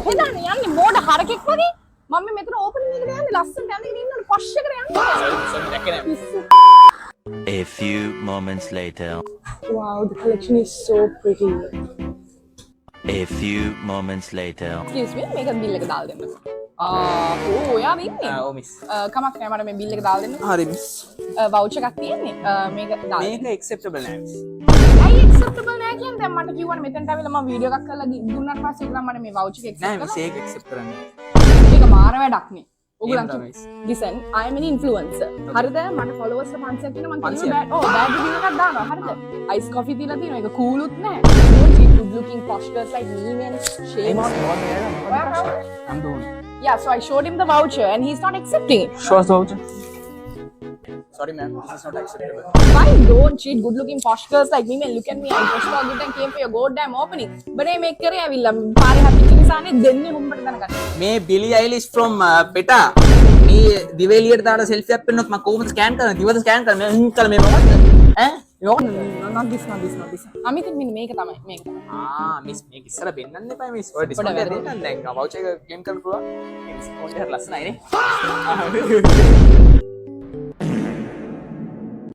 කොහෙද යන්නේ මෝඩ හරකෙක් වගේ මම මෙතන ඕපනින් එකට යන්නේ ලස්සනට යන්නේ ඉන්නකොට පොෂ් එකට යන්නේ A few moments later. Wow, the collection is so pretty. A few moments later. Excuse me, මේක බිල් එක දාලා දෙන්න. ඔයා ඉන්නේ? ඔව් මිස්. කමක් නැහැ මට මේ බිල් එක දාලා දෙන්න. හරි මිස්. වවුචර් එකක් තියෙන්නේ. මේක දාලා. මේක acceptable නෑ මිස්. ඇයි acceptable නෑ කියන්නේ? දැන් මට කිව්වනේ මෙතනට ආවිලා මම වීඩියෝ එකක් කරලා දුන්නාට පස්සේ ඒගොල්ලන් මට මේ වවුචර් එක නෑ accept මිස් ඒක accept කරන්නේ. මේක මාර වැඩක් නේ. ඔයගොල්ලන් තමයි. listen, I am an influencer. හරිද? මට followers 500ක් තියෙනවා මම 500ක්? බෑග් බිල් එකක් දානවා. හරිද? ice coffee තියලා තියෙනවා. ඒක කූලුත් නෑ. don't cheap good looking posh girls like me man. Shame on you. I'm doing. Yeah, so I showed him the voucher and he's not accepting it. Show us the voucher. Sorry ma'am, this is not acceptable. Why don't cheat good looking posh girls like me man? Look at me, I just for good and came for your goddamn opening. But I make කරේ ඇවිල්ලා පාරේ හැපිච්ච නිසානේ දෙන්නේ හොම්බට දනගන්න. මේ Billie Eilish from PETA මේ දිවේලියට දාලා selfie එකක් පෙන්නොත් මම කොහොමද ස්කෑන් කරන්නේ? දිවද ස්කෑන් කරන්නේ? කල මේ මොකක්ද? ඈ? not this. අමිත මෙන්න මේක තමයි. මිස් මේක ඉස්සර බෙන්නන්න එපා මිස්. ඔය ඩිස්කවුන්ට් එක දෙන්න දැන් වවුචර් එක ක්ලේම් කරන්න පුළුවන්. මිස් කොන්ටර් ලස්සනයි නේ.